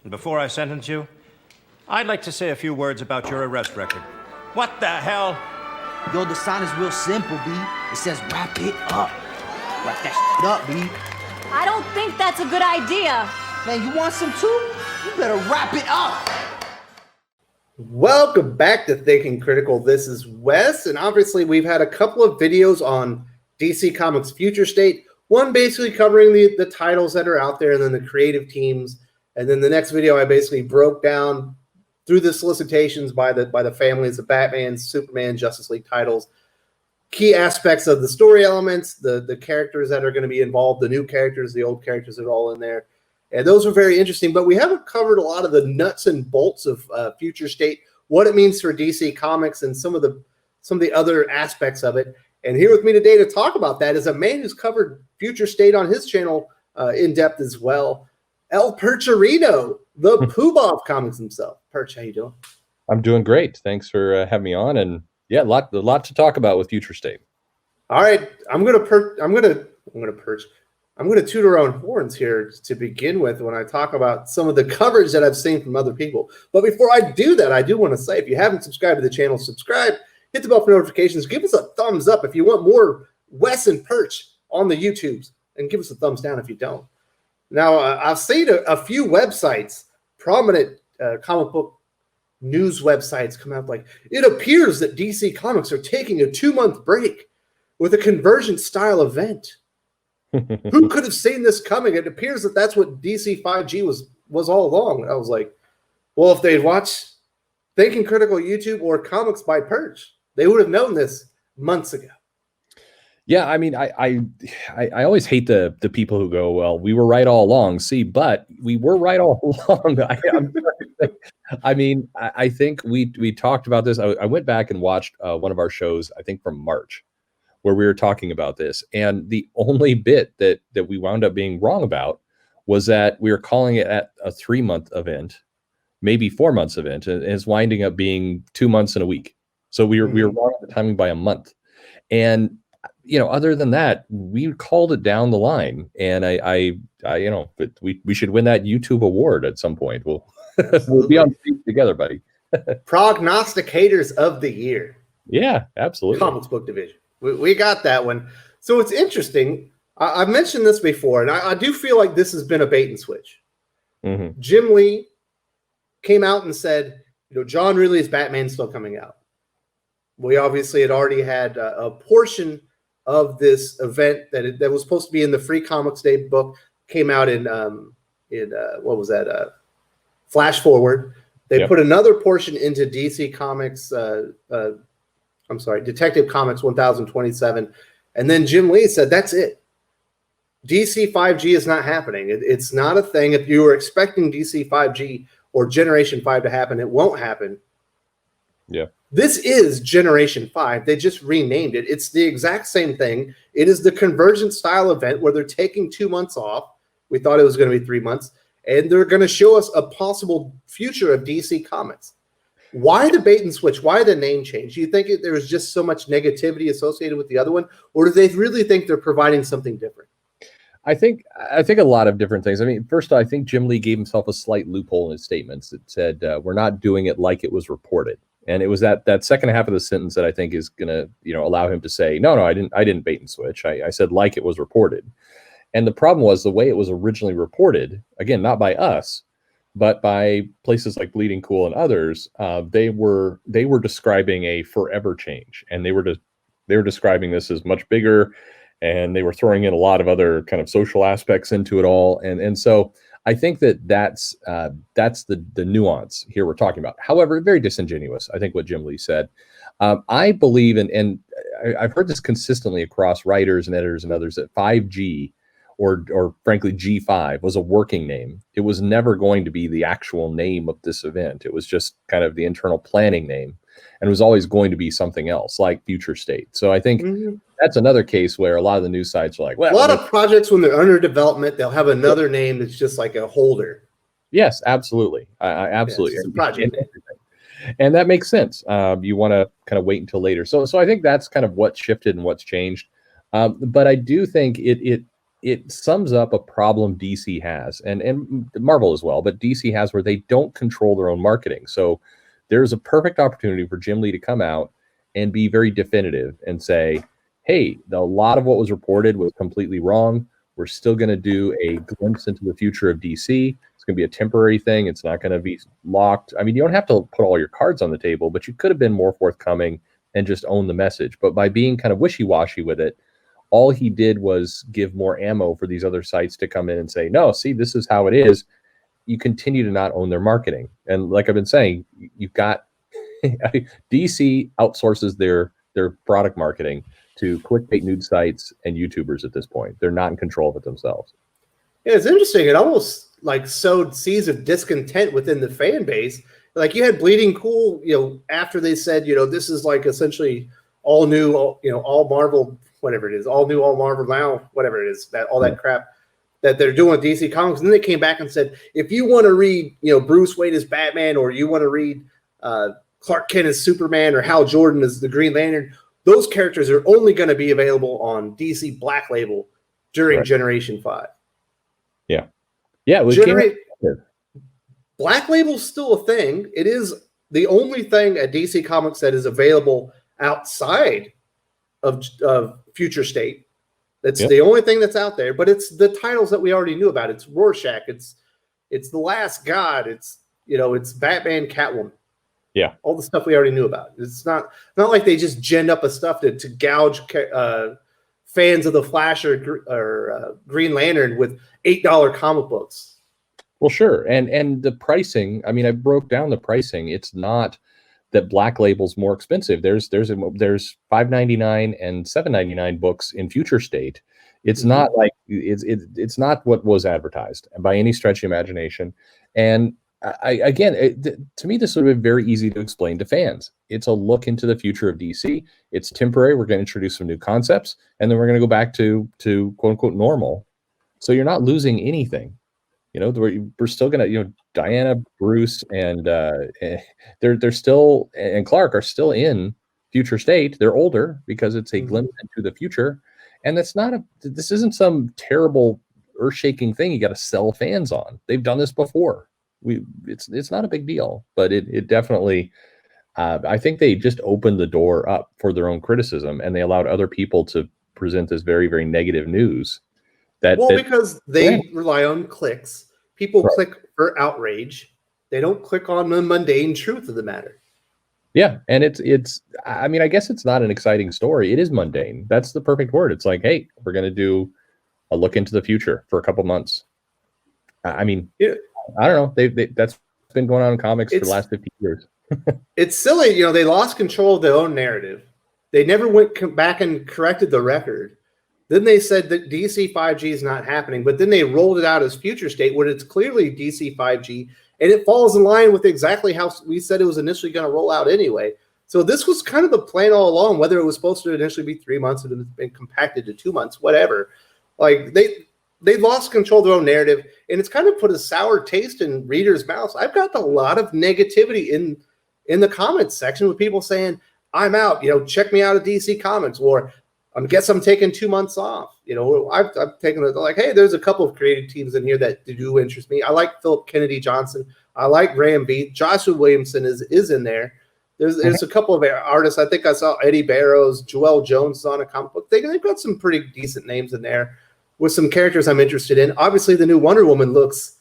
And before I sentence you, I'd like to say a few words about your arrest record. What the hell? Yo, the sign is real simple, B. It says wrap it up. Wrap that shit up, B. I don't think that's a good idea. Man, you want some too? You better wrap it up. Welcome back to Thinking Critical. This is Wes, and obviously we've had a couple of videos on DC Comics Future State. One basically covering the titles that are out there and then the creative teams. And then the next video I basically broke down through the solicitations by the families of Batman, Superman, Justice League titles, key aspects of the story elements, the characters that are going to be involved, the new characters, the old characters that are all in there. And those are very interesting, but we haven't covered a lot of the nuts and bolts of Future State, what it means for DC Comics, and some of the other aspects of it. And here with me today to talk about that is a man who's covered Future State on his channel in depth as well, El Percherino, the Poobah of comics himself. Perch, how you doing? I'm doing great. Thanks for having me on, and yeah, a lot to talk about with Future State. All right, I'm gonna toot our own horns here to begin with when I talk about some of the coverage that I've seen from other people. But before I do that, I do want to say, if you haven't subscribed to the channel, subscribe, hit the bell for notifications, give us a thumbs up if you want more Wes and Perch on the YouTubes, and give us a thumbs down if you don't. Now, I've seen a few websites, prominent comic book news websites come out like, it appears that DC Comics are taking a 2-month break with a conversion style event. Who could have seen this coming? It appears that that's what DC 5G was all along. I was like, well, if they'd watched Thinking Critical YouTube or Comics by Perch, they would have known this months ago. Yeah, I mean, I always hate the people who go, well, we were right all along. See, but we were right all along. I think we talked about this. I went back and watched one of our shows, I think from March, where we were talking about this. And the only bit that we wound up being wrong about was that we were calling it at a 3-month event, maybe 4 months event, and it's winding up being 2 months and a week. So we were wrong at the timing by a month. And other than that, we called it down the line, and but we should win that YouTube award at some point. We'll be on stage together, buddy. Prognosticators of the year. Yeah, absolutely. Comics book division. We got that one. So it's interesting. I've mentioned this before, and I do feel like this has been a bait and switch. Mm-hmm. Jim Lee came out and said, John Riley's Batman's still coming out. We obviously had already had a portion of this event that was supposed to be in the Free Comics Day book, came out in what was that? Flash Forward. They put another portion into DC Comics. Detective Comics 1027. And then Jim Lee said, that's it. DC 5G is not happening. It's not a thing. If you were expecting DC 5G or Generation 5 to happen, it won't happen. Yeah. This is Generation 5. They just renamed it. It's the exact same thing. It is the convergent style event where they're taking 2 months off. We thought it was going to be 3 months. And they're going to show us a possible future of DC Comics. Why the bait and switch? Why the name change? Do you think there was just so much negativity associated with the other one? Or do they really think they're providing something different? I think a lot of different things. I mean, first, I think Jim Lee gave himself a slight loophole in his statements. It said, we're not doing it like it was reported. And it was that second half of the sentence that I think is going to, allow him to say, no, I didn't bait and switch. I said like it was reported. And the problem was the way it was originally reported, again, not by us, but by places like Bleeding Cool and others. They were describing a forever change, and they were describing this as much bigger, and they were throwing in a lot of other kind of social aspects into it all. And so I think that's the nuance here we're talking about. However, very disingenuous, I think, what Jim Lee said. I believe, and I've heard this consistently across writers and editors and others, that 5G or frankly G5 was a working name. It was never going to be the actual name of this event. It was just kind of the internal planning name, and it was always going to be something else like Future State. So I think that's another case where a lot of the news sites are like, well, a lot of projects when they're under development, they'll have another name that's just like a holder. Yes, absolutely. Absolutely. Yeah, project. And that makes sense. You want to kind of wait until later. So I think that's kind of what shifted and what's changed. But I do think it sums up a problem DC has, and Marvel as well, but DC has, where they don't control their own marketing. So there's a perfect opportunity for Jim Lee to come out and be very definitive and say, hey, a lot of what was reported was completely wrong. We're still going to do a glimpse into the future of DC. It's going to be a temporary thing. It's not going to be locked. I mean, you don't have to put all your cards on the table, but you could have been more forthcoming and just own the message. But by being kind of wishy-washy with it, all he did was give more ammo for these other sites to come in and say, no, see, this is how it is. You continue to not own their marketing. And like I've been saying, you've got DC outsources their product marketing to clickbait news sites and YouTubers at this point. They're not in control of it themselves. Yeah, it's interesting. It almost like sowed seeds of discontent within the fan base. Like you had Bleeding Cool, after they said, this is like essentially all new, all Marvel, whatever it is, all new, all Marvel now, whatever it is, that all that crap that they're doing with DC Comics. And then they came back and said, if you want to read, Bruce Wayne as Batman, or you want to read Clark Kent as Superman, or Hal Jordan as the Green Lantern, those characters are only going to be available on DC Black Label during Generation 5. Yeah. Yeah. Black Label's still a thing. It is the only thing at DC Comics that is available outside of Future State. That's the only thing that's out there. But it's the titles that we already knew about. It's Rorschach. It's The Last God. It's Batman, Catwoman. Yeah, all the stuff we already knew about. It's not like they just ginned up a stuff to gouge fans of the Flash or Green Lantern with $8 comic books. Well, sure, and the pricing. I mean, I broke down the pricing. It's not that Black Label's more expensive. There's $5.99 and $7.99 books in Future State. It's not like it's not what was advertised by any stretch of imagination. And to me, this would have been very easy to explain to fans. It's a look into the future of DC. It's temporary. We're going to introduce some new concepts, and then we're going to go back to quote unquote normal. So you're not losing anything. We're still going to, Diana, Bruce, and they're still, and Clark are still in Future State. They're older because it's a glimpse into the future, and this isn't some terrible earth-shaking thing you got to sell fans on. They've done this before. It's not a big deal, but it definitely, I think they just opened the door up for their own criticism, and they allowed other people to present this very, very negative news. Because they rely on clicks. People click for outrage. They don't click on the mundane truth of the matter. Yeah, and it's. I mean, I guess it's not an exciting story. It is mundane. That's the perfect word. It's like, hey, we're going to do a look into the future for a couple months. I mean, I don't know. That's been going on in comics for the last 50 years. It's silly. They lost control of their own narrative. They never went back and corrected the record. Then they said that DC 5G is not happening, but then they rolled it out as Future State, where it's clearly DC 5G, and it falls in line with exactly how we said it was initially going to roll out anyway. So this was kind of the plan all along, whether it was supposed to initially be 3 months and it's been compacted to 2 months, whatever. Like they lost control of their own narrative, and it's kind of put a sour taste in readers' mouths. I've got a lot of negativity in the comments section with people saying, I'm out, check me out at DC Comics, or I guess I'm taking 2 months off. I've taken it like, hey, there's a couple of creative teams in here that do interest me. I like Philip Kennedy Johnson. I like Graham B. Joshua Williamson is in there. There's a couple of artists. I think I saw Eddie Barrows, Joel Jones on a comic book. They've got some pretty decent names in there with some characters I'm interested in. Obviously, the new Wonder Woman looks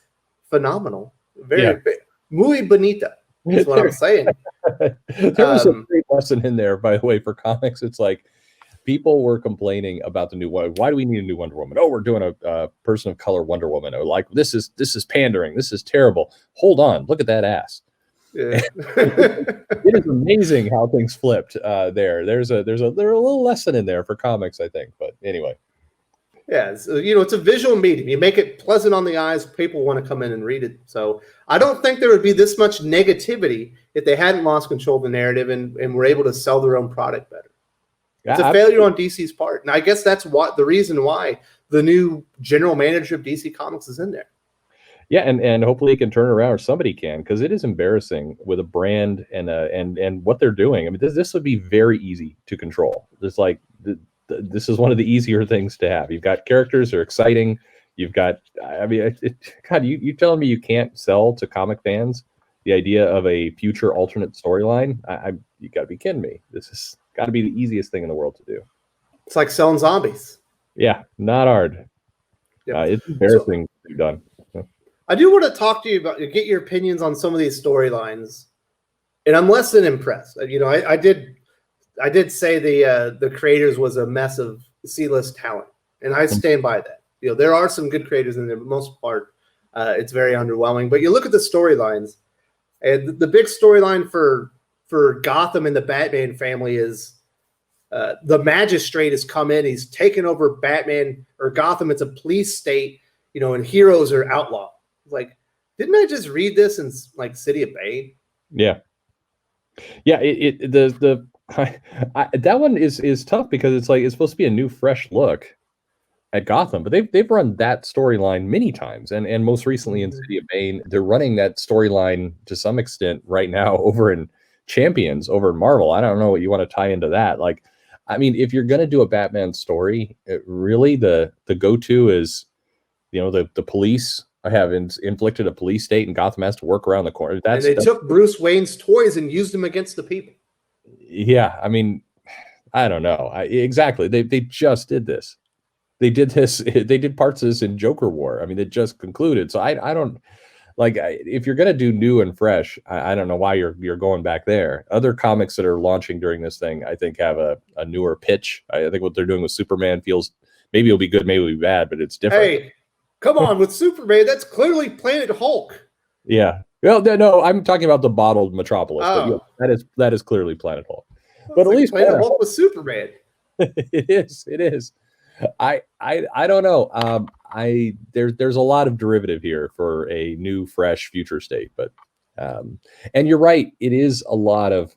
phenomenal. Very muy bonita is what I'm saying. There was a great lesson in there, by the way, for comics. It's like, people were complaining about the new one. Why do we need a new Wonder Woman? Oh, we're doing a person of color Wonder Woman. Or like, this is pandering. This is terrible. Hold on, look at that ass. Yeah. It is amazing how things flipped there. There's a little lesson in there for comics, I think. But anyway. Yeah, so, it's a visual medium. You make it pleasant on the eyes. People want to come in and read it. So I don't think there would be this much negativity if they hadn't lost control of the narrative and were able to sell their own product better. It's a failure on DC's part. And I guess that's the reason why the new general manager of DC Comics is in there. Yeah, and hopefully he can turn it around, or somebody can, because it is embarrassing with a brand and what they're doing. I mean, this would be very easy to control. It's like this is one of the easier things to have. You've got characters that are exciting. You've got, I mean, God, you telling me you can't sell to comic fans the idea of a future alternate storyline? You got to be kidding me. This has got to be the easiest thing in the world to do. It's like selling zombies. Yeah, not hard. Yep. It's embarrassing to be done. I do want to talk to you about, get your opinions on some of these storylines, and I'm less than impressed. You know, I did say the creators was a mess of C-list talent, and I stand by that. You know, there are some good creators in there, but most part, it's very underwhelming. But you look at the storylines, and the big storyline for Gotham and the Batman family is the magistrate has come in. He's taken over Batman or Gotham. It's a police state, you know, and heroes are outlawed. Like, didn't I just read this in like City of Bane? Yeah. That one is tough because it's supposed to be a new, fresh look at Gotham, but they've run that storyline many times, and most recently in City of Bane, they're running that storyline to some extent right now over in Champions, over in Marvel. I don't know what you want to tie into that. Like, I mean, if you're gonna do a Batman story, really the go-to is, you know, the police have inflicted a police state, and Gotham has to work around the corner. And they took Bruce Wayne's toys and used them against the people. Yeah, I mean, I don't know. Exactly. They just did this. They did this. They did parts of this in Joker War. I mean, it just concluded. So I don't like, if you're gonna do new and fresh, I don't know why you're going back there. Other comics that are launching during this thing, I think, have a newer pitch. I think what they're doing with Superman feels, maybe it'll be good, maybe it'll be bad, but it's different. Hey, come on, with Superman, that's clearly Planet Hulk. Yeah. Well, no, I'm talking about the bottled Metropolis. Oh. But yeah, that is clearly Planet Hulk. But at least Planet Hulk with Superman. It is. I don't know. There's a lot of derivative here for a new, fresh future state, but and you're right. It is a lot of,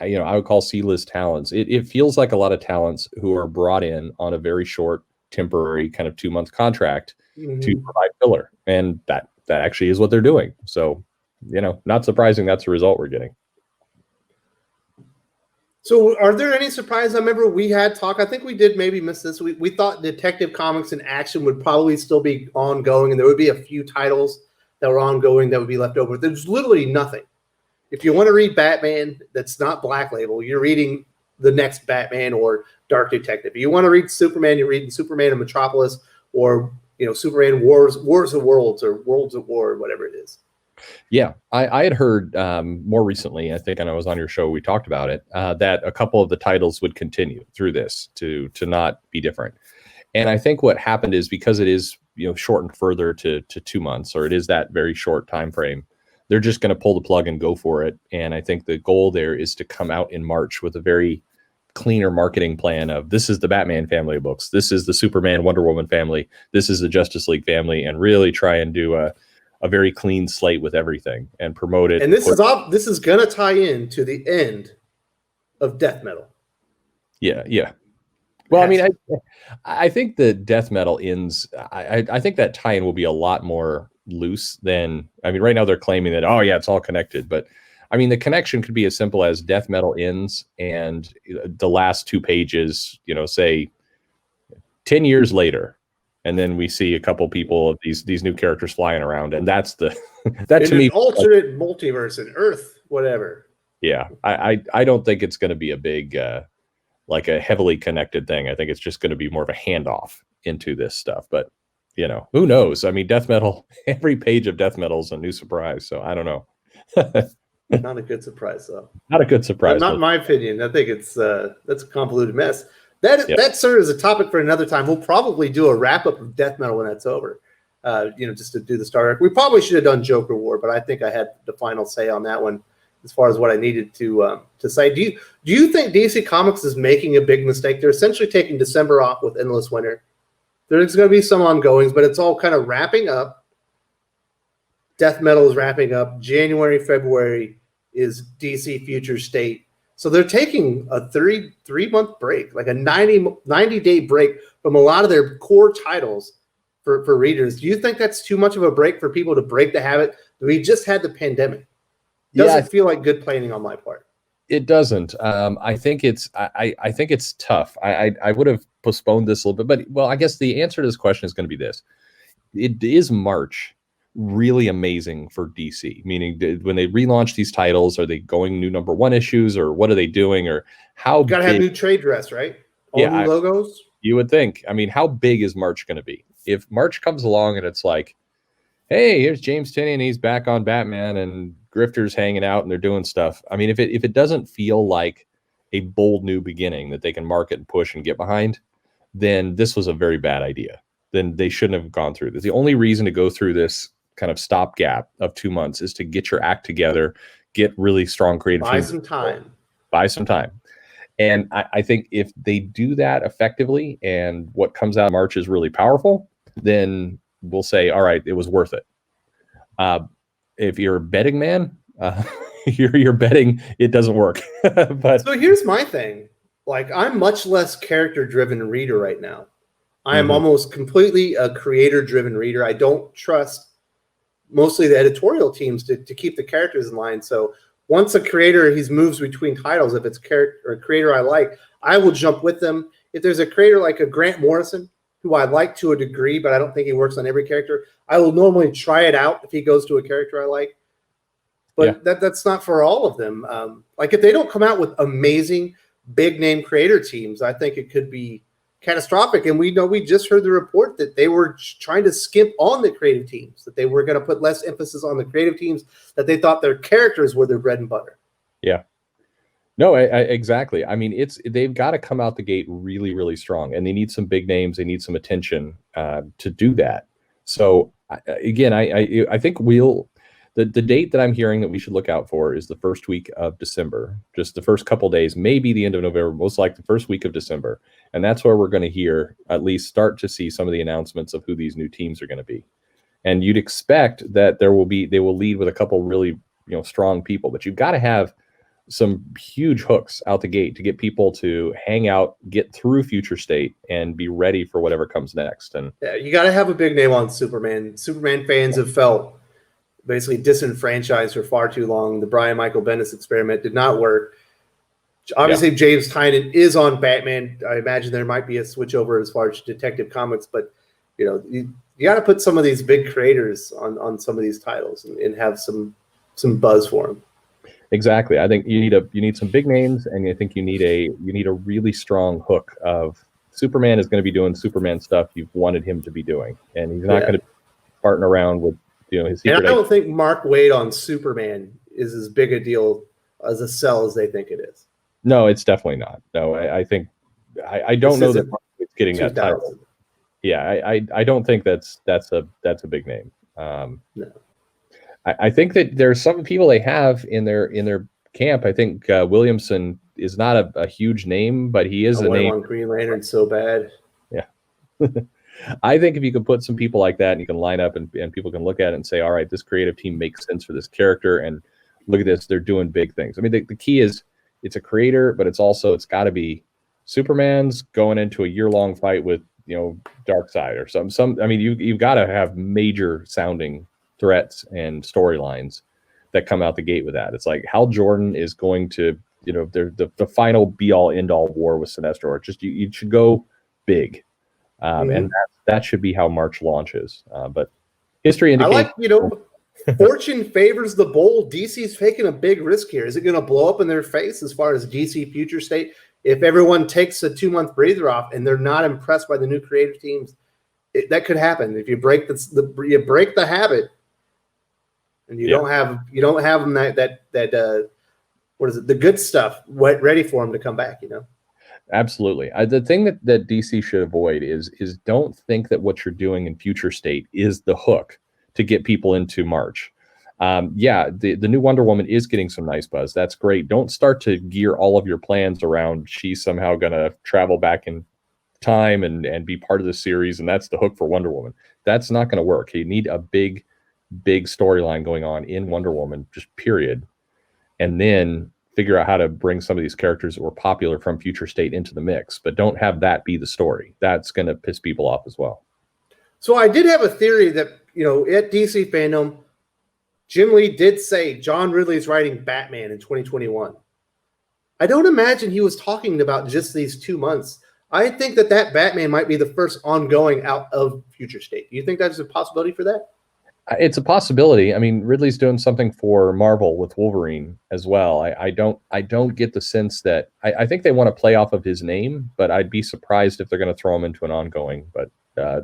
you know, I would call C-list talents. It feels like a lot of talents who are brought in on a very short, temporary kind of 2-month contract to provide filler, and that actually is what they're doing. So, you know, not surprising that's the result we're getting. So are there any surprises? I remember we had talk, I think we did maybe miss this. We thought Detective Comics in Action would probably still be ongoing, and there would be a few titles that were ongoing that would be left over. There's literally nothing. If you want to read Batman that's not Black Label, you're reading the next Batman or Dark Detective. If you want to read Superman, you're reading Superman and Metropolis, or, you know, Superman Wars of Worlds, or Worlds at War, or whatever it is. Yeah, I had heard more recently, I think, and I was on your show, we talked about it, that a couple of the titles would continue through this to not be different. And I think what happened is, because it is, you know, shortened further to 2 months, or it is that very short time frame, they're just going to pull the plug and go for it. And I think the goal there is to come out in March with a very cleaner marketing plan of, this is the Batman family of books, this is the Superman Wonder Woman family, this is the Justice League family, and really try and do a very clean slate with everything and promote it. And this is going to tie in to the end of Death Metal. Yeah. Well, I mean, I think the Death Metal ends, I think that tie-in will be a lot more loose than, I mean, right now they're claiming that, oh yeah, it's all connected, but I mean, the connection could be as simple as Death Metal ends and the last 2 pages, you know, say 10 years later, and then we see a couple people of these new characters flying around, and that's the that in to me, alternate multiverse and Earth, whatever. Yeah, I don't think it's going to be a big like a heavily connected thing. I think it's just going to be more of a handoff into this stuff. But, you know, who knows? I mean, Death Metal, every page of Death Metal is a new surprise. So I don't know. Not a good surprise, though. Not a good surprise. Not in my opinion. I think that's a convoluted mess. That serves as a topic for another time. We'll probably do a wrap up of Death Metal when that's over. You know, just to do the Star arc. We probably should have done Joker War, but I think I had the final say on that one as far as what I needed to say. Do you think DC Comics is making a big mistake? They're essentially taking December off with Endless Winter. There's going to be some ongoings, but it's all kind of wrapping up. Death Metal is wrapping up. January, February is DC Future State. So they're taking a three-month break, like a 90-day break from a lot of their core titles for readers. Do you think that's too much of a break for people to break the habit? We just had the pandemic. Doesn't feel like good planning on my part. It doesn't. I think it's I think it's tough. I would have postponed this a little bit, but well, I guess the answer to this question is going to be this. It is March really amazing for DC? Meaning, when they relaunch these titles, are they going new #1 issues, or what are they doing, or how? Got to have new trade dress, right? All new logos. You would think. I mean, how big is March going to be? If March comes along and it's like, hey, here's James Tynion and he's back on Batman, and Grifter's hanging out and they're doing stuff. I mean, if it doesn't feel like a bold new beginning that they can market and push and get behind, then this was a very bad idea. Then they shouldn't have gone through this. The only reason to go through this kind of stopgap of 2 months is to get your act together, get really strong creative. Buy some time. Buy some time. And I think if they do that effectively and what comes out of March is really powerful, then we'll say, all right, it was worth it. If you're a betting man, you're betting it doesn't work. But so here's my thing. Like, I'm much less character-driven reader right now. I am almost completely a creator-driven reader. I don't trust mostly the editorial teams to keep the characters in line. So once a creator, he moves between titles, if it's a creator I like, I will jump with them. If there's a creator like a Grant Morrison, who I like to a degree, but I don't think he works on every character, I will normally try it out if he goes to a character I like. But that's not for all of them. Like, if they don't come out with amazing big-name creator teams, I think it could be catastrophic. And we know, we just heard the report that they were trying to skimp on the creative teams, that they were going to put less emphasis on the creative teams, that they thought their characters were their bread and butter. Yeah. No, exactly. I mean, they've got to come out the gate really, really strong, and they need some big names. They need some attention to do that. So again, I think the date that I'm hearing that we should look out for is the first week of December, just the first couple days, maybe the end of November, most likely the first week of December. And that's where we're going to hear, at least start to see some of the announcements of who these new teams are going to be. And you'd expect that they will lead with a couple really, strong people, but you've got to have some huge hooks out the gate to get people to hang out, get through Future State, and be ready for whatever comes next. And yeah, you got to have a big name on Superman. Superman fans have felt basically disenfranchised for far too long. The Brian Michael Bendis experiment did not work. Obviously, James Tynion is on Batman. I imagine there might be a switch over as far as Detective Comics, but you got to put some of these big creators on some of these titles and have some buzz for them. Exactly. I think you need some big names, and I think you need a really strong hook of Superman is going to be doing Superman stuff you've wanted him to be doing, and he's not going to be farting around with his secret. And I don't think Mark Waid on Superman is as big a deal as a sell as they think it is. No, it's definitely not. No, I think I don't know that Mark Waid's getting that title. Yeah, I don't think that's a big name. No. I think that there's some people they have in their camp. I think Williamson is not a huge name, but he is a name. On Green Lantern so bad. Yeah. I think if you can put some people like that and you can line up and people can look at it and say, all right, this creative team makes sense for this character, and look at this, they're doing big things. I mean, the key is it's a creator, but it's got to be Superman's going into a year-long fight with Darkseid or some. I mean, you've got to have major sounding threats and storylines that come out the gate with that. It's like Hal Jordan is going to, the final be-all end-all war with Sinestro. Just you should go big, and that should be how March launches. But history indicates. I like, fortune favors the bold. DC's taking a big risk here. Is it going to blow up in their face as far as DC Future State? If everyone takes a 2-month breather off and they're not impressed by the new creative teams, that could happen. If you break you break the habit. And you don't have them that what is it, the good stuff ready for them to come back, Absolutely. The thing that DC should avoid is don't think that what you're doing in Future State is the hook to get people into March. The new Wonder Woman is getting some nice buzz. That's great. Don't start to gear all of your plans around she's somehow going to travel back in time and be part of the series, and that's the hook for Wonder Woman. That's not going to work. You need a big storyline going on in Wonder Woman, just period, and then figure out how to bring some of these characters that were popular from Future State into the mix, but don't have that be the story. That's going to piss people off as well. So I did have a theory that, at DC Fandom, Jim Lee did say John Ridley's writing Batman in 2021. I don't imagine he was talking about just these 2 months. I think that Batman might be the first ongoing out of Future State. Do you think that's a possibility for that? It's a possibility. I mean, Ridley's doing something for Marvel with Wolverine as well. I don't get the sense that I think they want to play off of his name, but I'd be surprised if they're going to throw him into an ongoing. But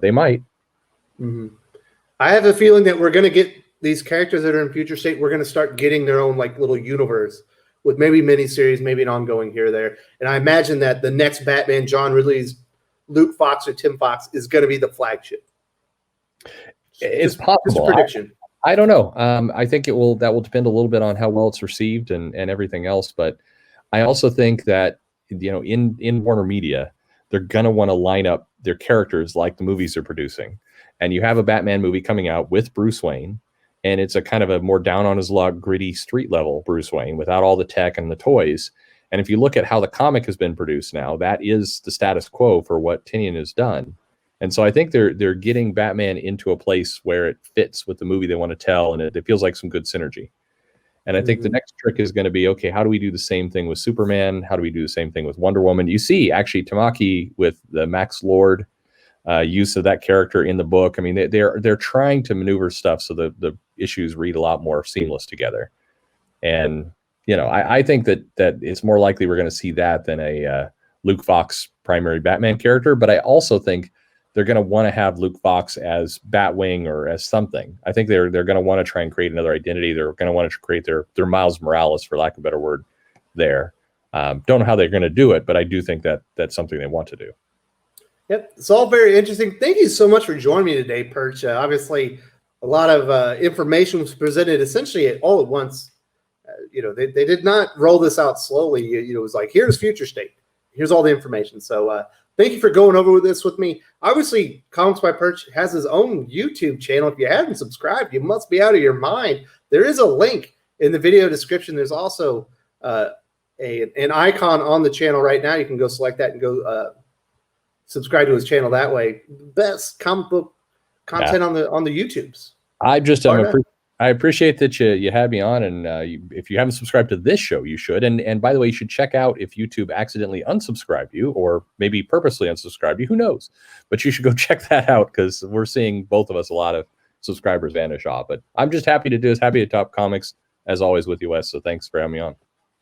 they might. Mm-hmm. I have a feeling that we're going to get these characters that are in Future State. We're going to start getting their own like little universe with maybe miniseries, maybe an ongoing here or there. And I imagine that the next Batman, John Ridley's Luke Fox or Tim Fox, is going to be the flagship. It's possible. Just a prediction. I don't know. I think that will depend a little bit on how well it's received and everything else. But I also think that, in Warner Media, they're going to want to line up their characters like the movies they're producing. And you have a Batman movie coming out with Bruce Wayne, and it's a kind of a more down on his luck, gritty street level Bruce Wayne without all the tech and the toys. And if you look at how the comic has been produced now, that is the status quo for what Tynion has done. And so I think they're getting Batman into a place where it fits with the movie they want to tell, and it feels like some good synergy. And I think the next trick is going to be, okay, how do we do the same thing with Superman? How do we do the same thing with Wonder Woman? You see, actually, Tamaki with the Max Lord use of that character in the book. I mean, they're trying to maneuver stuff so the issues read a lot more seamless together. And I think that it's more likely we're going to see that than a Luke Fox primary Batman character. But I also think they're going to want to have Luke Fox as Batwing or as something. I think they're going to want to try and create another identity. They're going to want to create their Miles Morales, for lack of a better word, there. Don't know how they're going to do it, but I do think that that's something they want to do. Yep, it's all very interesting. Thank you so much for joining me today, Perch. Obviously, a lot of information was presented essentially all at once. They did not roll this out slowly. It was like, here's Future State. Here's all the information. So thank you for going over this with me. Obviously, Comics by Perch has his own YouTube channel. If you haven't subscribed, you must be out of your mind. There is a link in the video description. There's also an icon on the channel right now. You can go select that and go subscribe to his channel that way. Best comic book content on the YouTubes. I appreciate that you had me on, and if you haven't subscribed to this show, you should. And by the way, you should check out if YouTube accidentally unsubscribed you, or maybe purposely unsubscribed you. Who knows? But you should go check that out, because we're seeing, both of us, a lot of subscribers vanish off. But I'm just happy to talk comics as always with you, Wes. So thanks for having me on.